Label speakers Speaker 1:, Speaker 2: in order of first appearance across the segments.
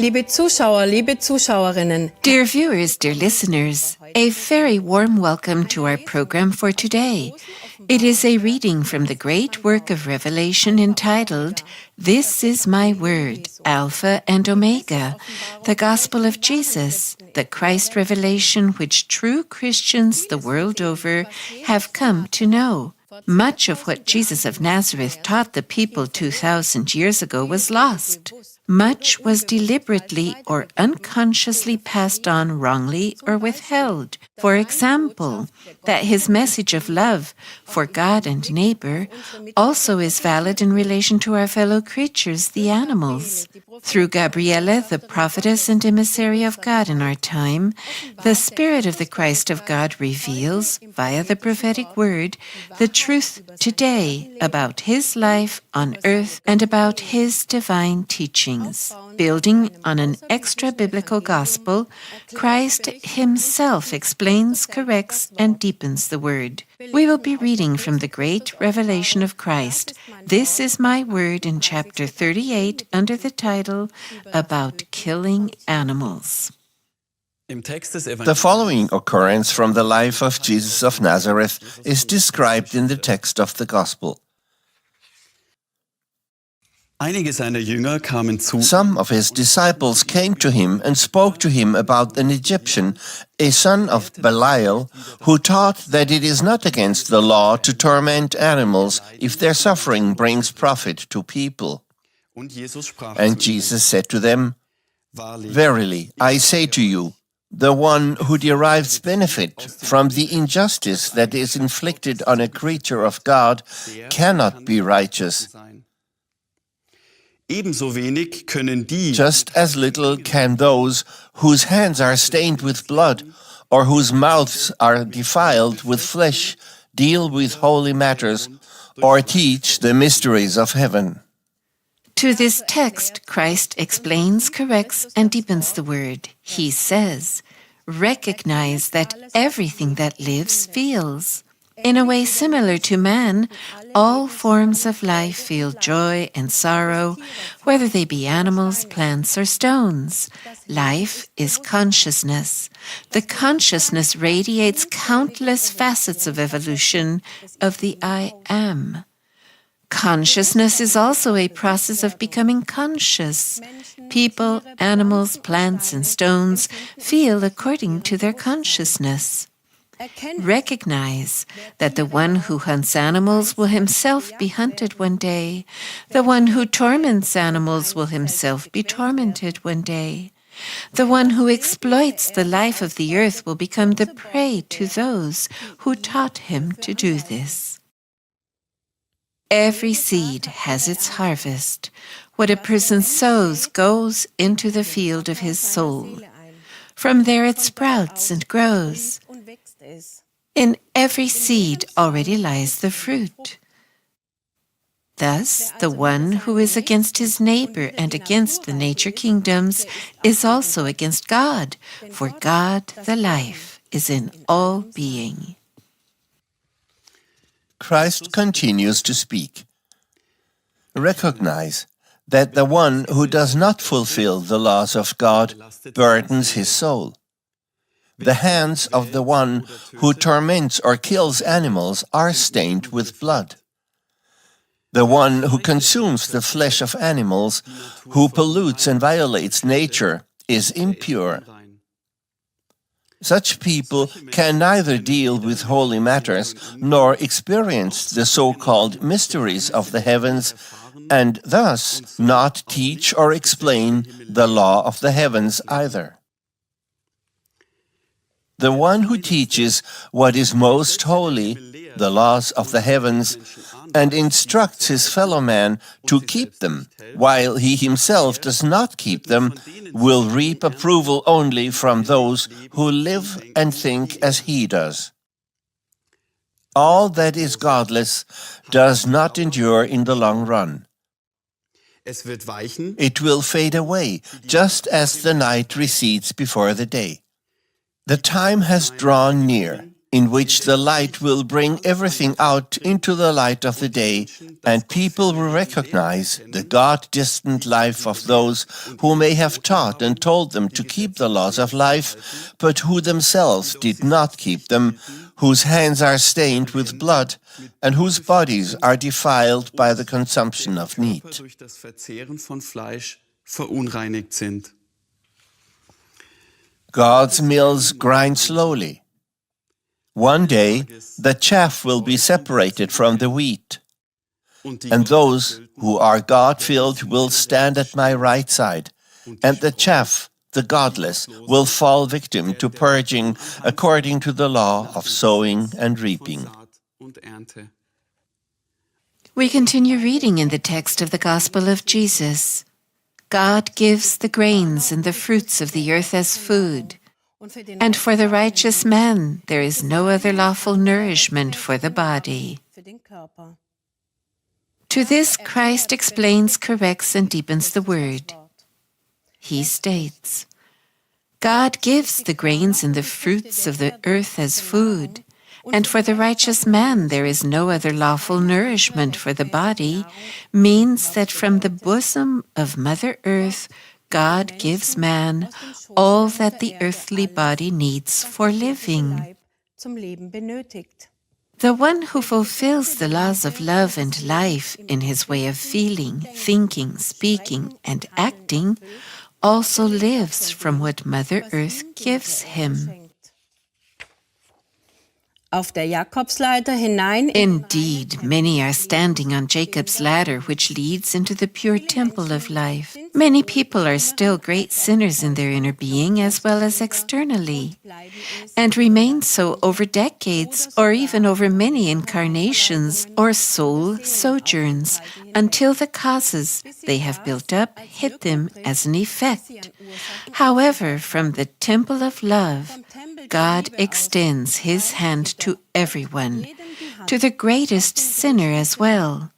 Speaker 1: Liebe Zuschauer, liebe Zuschauerinnen.
Speaker 2: Dear viewers, dear listeners, a very warm welcome to our program for today. It is a reading from the great work of Revelation entitled, This is My Word, Alpha and Omega, the Gospel of Jesus, the Christ revelation which true Christians the world over have come to know. Much of what Jesus of Nazareth taught the people 2,000 years ago was lost. Much was deliberately or unconsciously passed on wrongly or withheld. For example, that his message of love for God and neighbor also is valid in relation to our fellow creatures, the animals. Through Gabriela, the prophetess and emissary of God in our time, the Spirit of the Christ of God reveals, via the prophetic word, the truth today about his life on earth and about his divine teachings. Building on an extra-biblical gospel, Christ himself explains, corrects, and deepens the word. We will be reading from the great revelation of Christ. This is my word in chapter 38 under the title, About Killing Animals.
Speaker 3: The following occurrence from the life of Jesus of Nazareth is described in the text of the Gospel. Some of his disciples came to him and spoke to him about an Egyptian, a son of Belial, who taught that it is not against the law to torment animals if their suffering brings profit to people. And Jesus said to them, Verily, I say to you, the one who derives benefit from the injustice that is inflicted on a creature of God cannot be righteous. Just as little can those whose hands are stained with blood or whose mouths are defiled with flesh deal with holy matters or teach the mysteries of heaven.
Speaker 2: To this text, Christ explains, corrects, and deepens the word. He says, recognize that everything that lives feels. In a way similar to man, all forms of life feel joy and sorrow, whether they be animals, plants, or stones. Life is consciousness. The consciousness radiates countless facets of evolution of the I am. Consciousness is also a process of becoming conscious. People, animals, plants, and stones feel according to their consciousness. Recognize that the one who hunts animals will himself be hunted one day. The one who torments animals will himself be tormented one day. The one who exploits the life of the earth will become the prey to those who taught him to do this. Every seed has its harvest. What a person sows goes into the field of his soul. From there it sprouts and grows. In every seed already lies the fruit. Thus, the one who is against his neighbor and against the nature kingdoms is also against God, for God, the life, is in all being.
Speaker 3: Christ continues to speak. Recognize that the one who does not fulfill the laws of God burdens his soul. The hands of the one who torments or kills animals are stained with blood. The one who consumes the flesh of animals, who pollutes and violates nature, is impure. Such people can neither deal with holy matters nor experience the so-called mysteries of the heavens, and thus not teach or explain the law of the heavens either. The one who teaches what is most holy, the laws of the heavens, and instructs his fellow man to keep them, while he himself does not keep them, will reap approval only from those who live and think as he does. All that is godless does not endure in the long run. It will fade away, just as the night recedes before the day. The time has drawn near. in which the light will bring everything out into the light of the day, and people will recognize the God-distant life of those who may have taught and told them to keep the laws of life, but who themselves did not keep them, whose hands are stained with blood, and whose bodies are defiled by the consumption of meat. God's mills grind slowly. One day the chaff will be separated from the wheat, and those who are God-filled will stand at my right side, and the chaff, the godless, will fall victim to purging according to the law of sowing and reaping.
Speaker 2: We continue reading in the text of the Gospel of Jesus. God gives the grains and the fruits of the earth as food, and for the righteous man there is no other lawful nourishment for the body. To this Christ explains, corrects, and deepens the word. He states, God gives the grains and the fruits of the earth as food, and for the righteous man there is no other lawful nourishment for the body, means that from the bosom of Mother Earth God gives man all that the earthly body needs for living. The one who fulfills the laws of love and life in his way of feeling, thinking, speaking, and acting also lives from what Mother Earth gives him. Indeed, many are standing on Jacob's ladder, which leads into the pure temple of life. Many people are still great sinners in their inner being as well as externally, and remain so over decades or even over many incarnations or soul sojourns until the causes they have built up hit them as an effect. However, from the temple of love, God extends His hand to everyone, to the greatest sinner as well.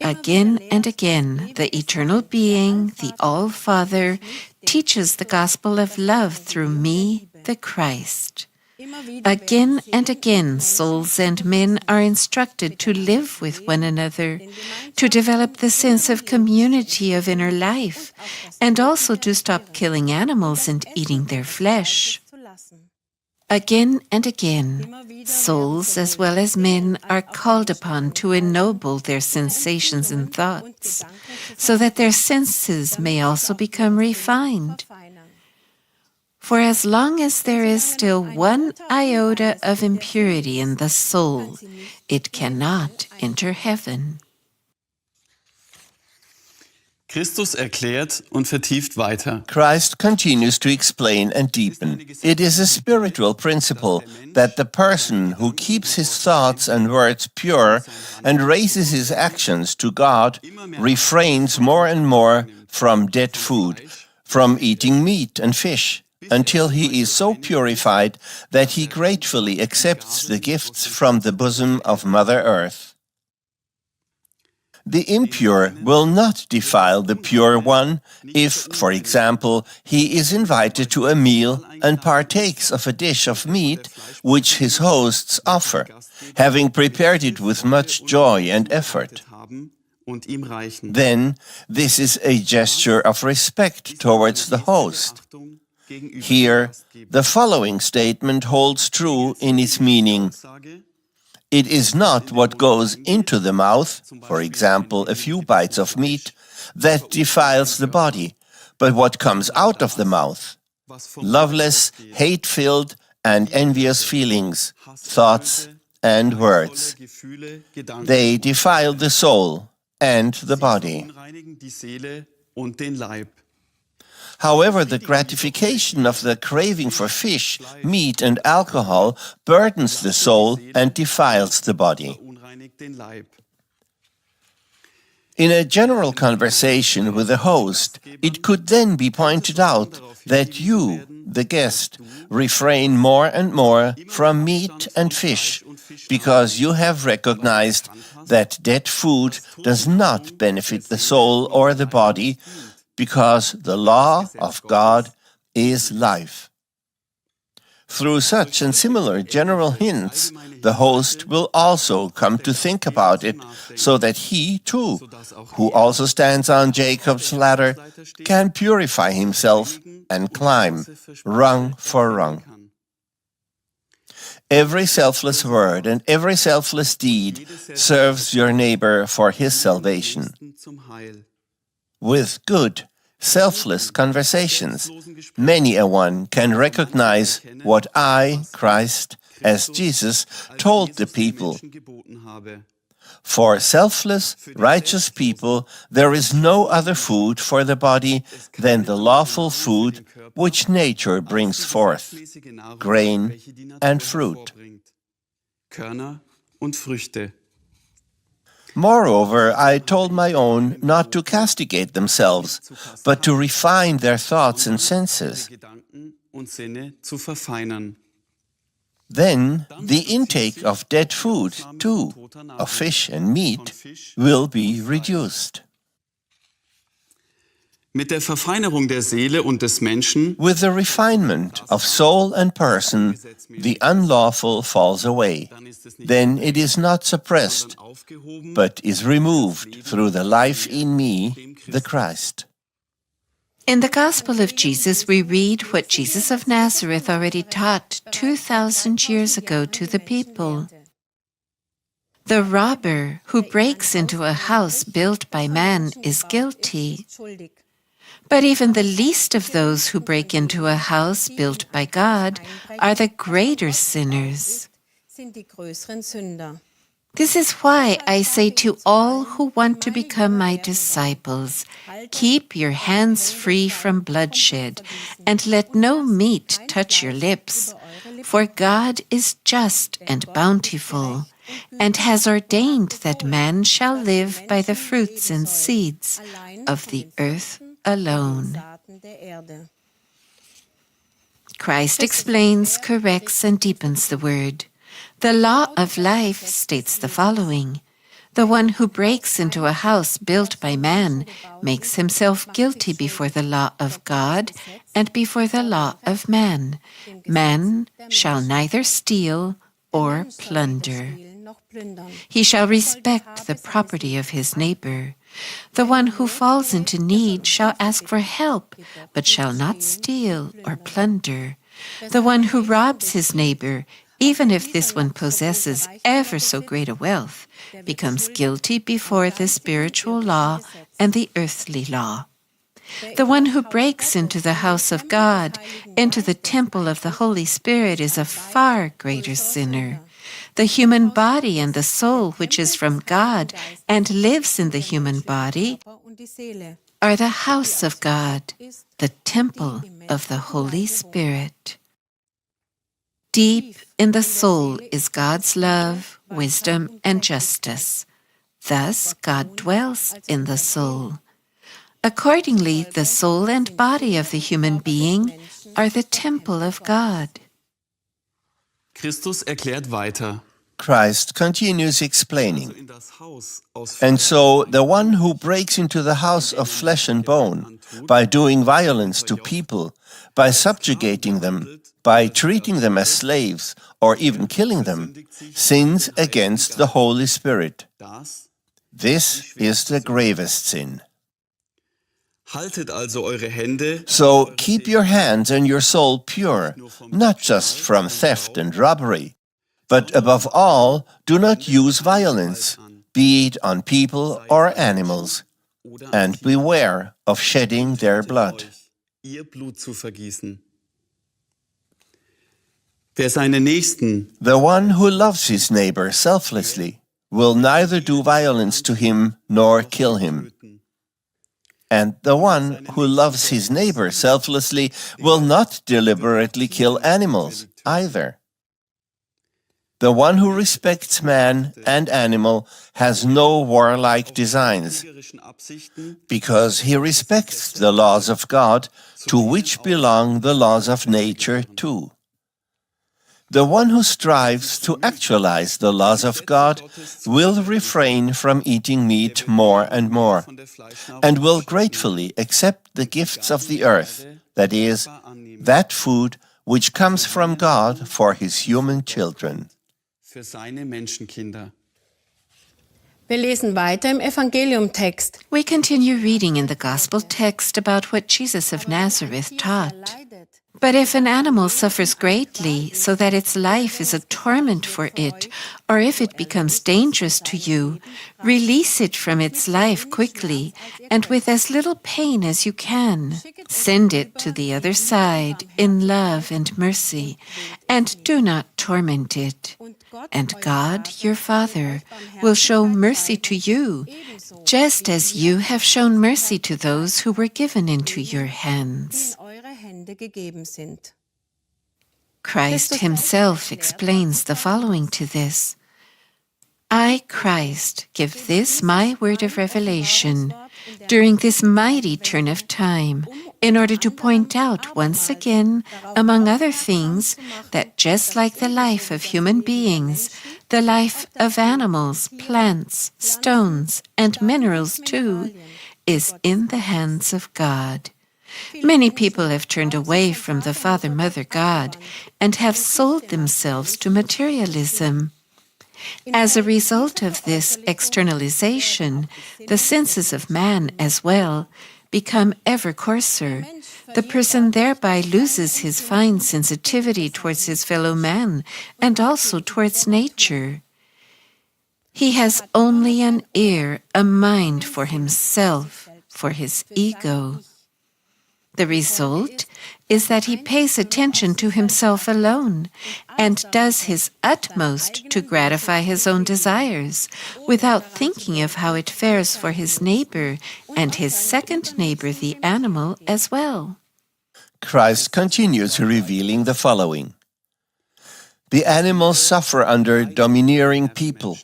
Speaker 2: Again and again, the eternal being, the All-Father, teaches the gospel of love through me, the Christ. Again and again, souls and men are instructed to live with one another, to develop the sense of community of inner life, and also to stop killing animals and eating their flesh. Again and again, souls as well as men are called upon to ennoble their sensations and thoughts, so that their senses may also become refined. For as long as there is still one iota of impurity in the soul, it cannot enter heaven.
Speaker 4: Christus erklärt und vertieft weiter.
Speaker 3: Christ continues to explain and deepen. It is a spiritual principle that the person who keeps his thoughts and words pure and raises his actions to God refrains more and more from dead food, from eating meat and fish, until he is so purified that he gratefully accepts the gifts from the bosom of Mother Earth. The impure will not defile the pure one if, for example, he is invited to a meal and partakes of a dish of meat which his hosts offer, having prepared it with much joy and effort. Then this is a gesture of respect towards the host. Here, the following statement holds true in its meaning. It is not what goes into the mouth, for example, a few bites of meat, that defiles the body, but what comes out of the mouth. Loveless, hate-filled, and envious feelings, thoughts, and words. They defile the soul and the body. However, the gratification of the craving for fish, meat, and alcohol burdens the soul and defiles the body. In a general conversation with the host, it could then be pointed out that you, the guest, refrain more and more from meat and fish, because you have recognized that dead food does not benefit the soul or the body, because the law of God is life. Through such and similar general hints, the host will also come to think about it, so that he, too, who also stands on Jacob's ladder, can purify himself and climb rung for rung. Every selfless word and every selfless deed serves your neighbor for his salvation. With good, selfless conversations, many a one can recognize what I, Christ, as Jesus, told the people. For selfless, righteous people, there is no other food for the body than the lawful food which nature brings forth, grain and fruit. Moreover, I told my own not to castigate themselves, but to refine their thoughts and senses. Then the intake of dead food, too, of fish and meat, will be reduced.
Speaker 4: Mit der Verfeinerung der Seele und des Menschen
Speaker 3: With the refinement of soul and person, the unlawful falls away. Then it is not suppressed, but is removed through the life in me, the Christ.
Speaker 2: In the Gospel of Jesus, we read what Jesus of Nazareth already taught 2,000 years ago to the people. The robber who breaks into a house built by man is guilty. But even the least of those who break into a house built by God are the greater sinners. This is why I say to all who want to become my disciples, keep your hands free from bloodshed, and let no meat touch your lips, for God is just and bountiful, and has ordained that man shall live by the fruits and seeds of the earth alone. Christ explains, corrects, and deepens the word. The law of life states the following: the one who breaks into a house built by man makes himself guilty before the law of God and before the law of man. Man shall neither steal or plunder. He shall respect the property of his neighbor. The one who falls into need shall ask for help, but shall not steal or plunder. The one who robs his neighbor, even if this one possesses ever so great a wealth, becomes guilty before the spiritual law and the earthly law. The one who breaks into the house of God, into the temple of the Holy Spirit, is a far greater sinner. The human body and the soul, which is from God and lives in the human body, are the house of God, the temple of the Holy Spirit. Deep in the soul is God's love, wisdom, and justice. Thus, God dwells in the soul. Accordingly, the soul and body of the human being are the temple of God.
Speaker 4: Christus erklärt weiter.
Speaker 3: Christ continues explaining. And so the one who breaks into the house of flesh and bone, by doing violence to people, by subjugating them, by treating them as slaves, or even killing them, sins against the Holy Spirit. This is the gravest sin.
Speaker 4: Haltet also eure Hände.
Speaker 3: So keep your hands and your soul pure, not just from theft and robbery, but above all, do not use violence, be it on people or animals, and beware of shedding their blood.
Speaker 4: Ihr Blut zu vergießen. Wer seine Nächsten,
Speaker 3: The one who loves his neighbor selflessly will neither do violence to him nor kill him. And the one who loves his neighbor selflessly will not deliberately kill animals either. The one who respects man and animal has no warlike designs, because he respects the laws of God, to which belong the laws of nature too. The one who strives to actualize the laws of God will refrain from eating meat more and more, and will gratefully accept the gifts of the earth, that is, that food which comes from God for his human children.
Speaker 4: Für seine Menschenkinder.
Speaker 1: Wir lesen weiter im Evangeliumtext.
Speaker 2: We continue reading in the Gospel text about what Jesus of Nazareth taught. But if an animal suffers greatly, so that its life is a torment for it, or if it becomes dangerous to you, release it from its life quickly, and with as little pain as you can. Send it to the other side in love and mercy, and do not torment it. And God, your Father, will show mercy to you, just as you have shown mercy to those who were given into your hands. Christ himself explains the following to this. I, Christ, give this my word of revelation during this mighty turn of time, in order to point out once again, among other things, that just like the life of human beings, the life of animals, plants, stones, and minerals too, is in the hands of God. Many people have turned away from the Father, Mother, God, and have sold themselves to materialism. As a result of this externalization, the senses of man as well become ever coarser. The person thereby loses his fine sensitivity towards his fellow man and also towards nature. He has only an ear, a mind for himself, for his ego. The result is that he pays attention to himself alone and does his utmost to gratify his own desires, without thinking of how it fares for his neighbor and his second neighbor, the animal, as well.
Speaker 3: Christ continues revealing the following. The animals suffer under domineering people.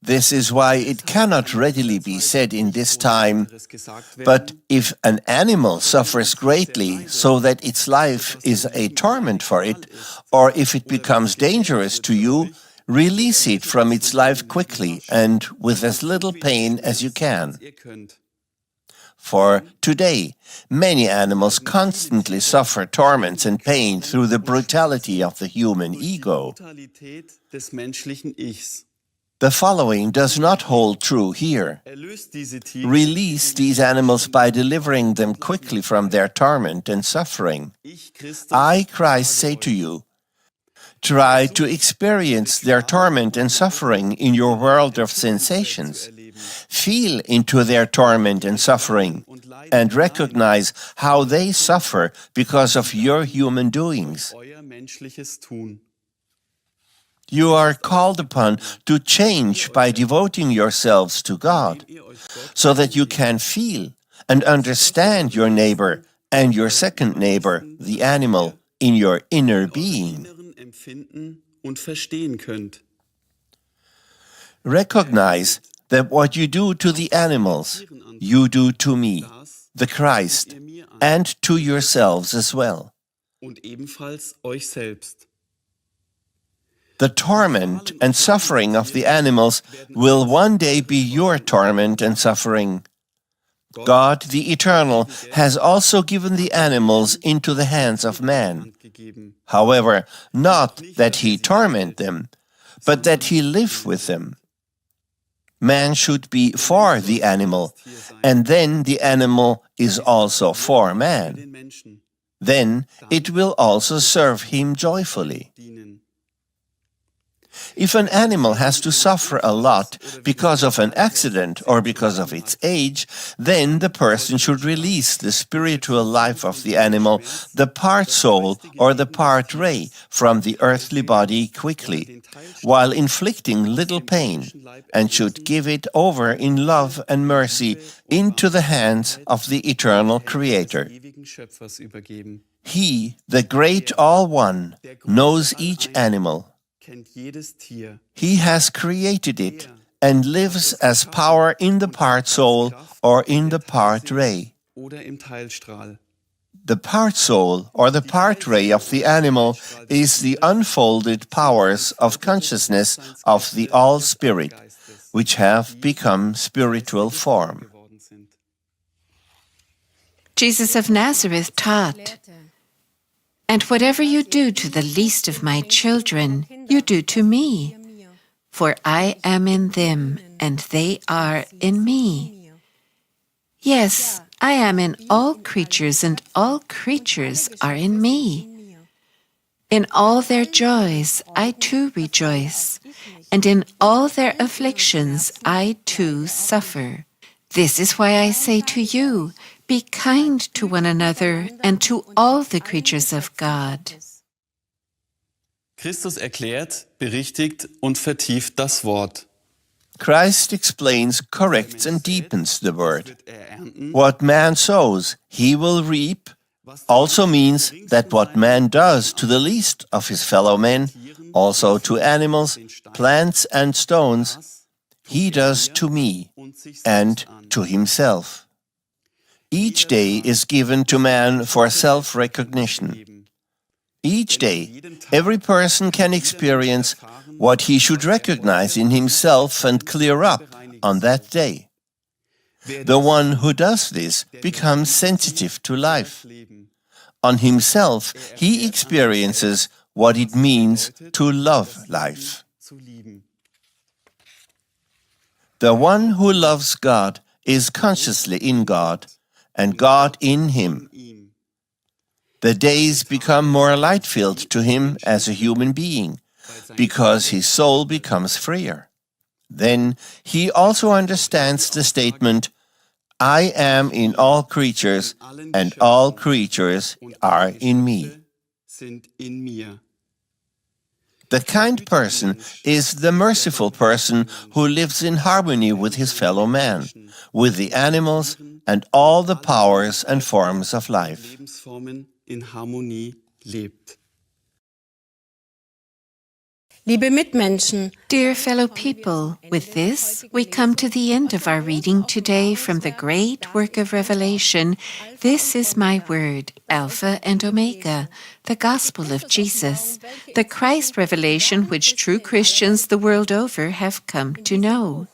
Speaker 3: This is why it cannot readily be said in this time, but if an animal suffers greatly so that its life is a torment for it, or if it becomes dangerous to you, release it from its life quickly and with as little pain as you can. For today, many animals constantly suffer torments and pain through the brutality of the human ego. The following does not hold true here. Release these animals by delivering them quickly from their torment and suffering. I, Christ, say to you, try to experience their torment and suffering in your world of sensations. Feel into their torment and suffering, and recognize how they suffer because of your human doings. You are called upon to change by devoting yourselves to God, so that you can feel and understand your neighbor and your second neighbor, the animal, in your inner being. Recognize that what you do to the animals, you do to me, the Christ, and to yourselves as well. The torment and suffering of the animals will one day be your torment and suffering. God, the Eternal, has also given the animals into the hands of man. However, not that he torment them, but that he live with them. Man should be for the animal, and then the animal is also for man. Then it will also serve him joyfully. If an animal has to suffer a lot because of an accident or because of its age, then the person should release the spiritual life of the animal, the part soul or the part ray, from the earthly body quickly, while inflicting little pain, and should give it over in love and mercy into the hands of the eternal Creator. He, the Great All-One, knows each animal. He has created it and lives as power in the part soul or in the part ray. The part soul or the part ray of the animal is the unfolded powers of consciousness of the All Spirit, which have become spiritual form.
Speaker 2: Jesus of Nazareth taught, And whatever you do to the least of my children, you do to me. For I am in them, and they are in me. Yes, I am in all creatures, and all creatures are in me. In all their joys I too rejoice, and in all their afflictions I too suffer. This is why I say to you, be kind to one another and to all the creatures of God.
Speaker 4: Christus erklärt, berichtigt und vertieft das Wort.
Speaker 3: Christ explains, corrects, and deepens the word. What man sows, he will reap, also means that what man does to the least of his fellow men, also to animals, plants, and stones, he does to me and to himself. Each day is given to man for self-recognition. Each day, every person can experience what he should recognize in himself and clear up on that day. The one who does this becomes sensitive to life. On himself, he experiences what it means to love life. The one who loves God is consciously in God, and God in him. The days become more light-filled to him as a human being, because his soul becomes freer. Then he also understands the statement, I am in all creatures, and all creatures are in me. The kind person is the merciful person who lives in harmony with his fellow man, with the animals, and all the powers and forms of life.
Speaker 1: Liebe Mitmenschen,
Speaker 2: Dear fellow people, with this, we come to the end of our reading today from the great work of Revelation. This is my word, Alpha and Omega, the gospel of Jesus, the Christ revelation which true Christians the world over have come to know.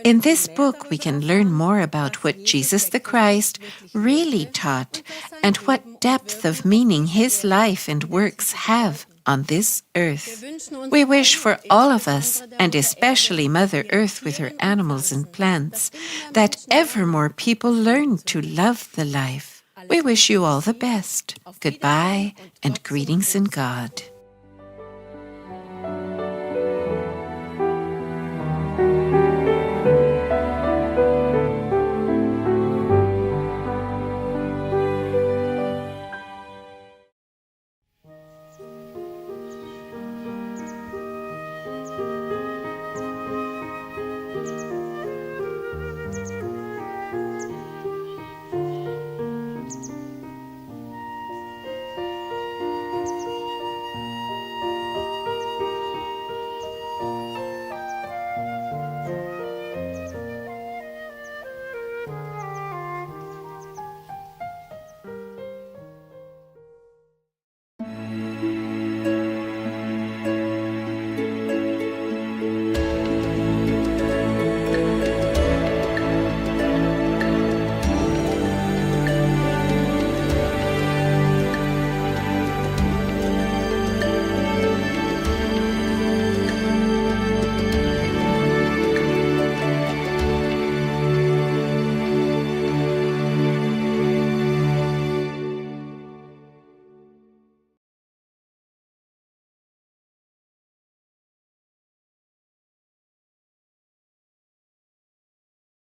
Speaker 2: In this book, we can learn more about what Jesus the Christ really taught and what depth of meaning his life and works have on this earth. We wish for all of us, and especially Mother Earth with her animals and plants, that ever more people learn to love the life. We wish you all the best. Goodbye and greetings in God.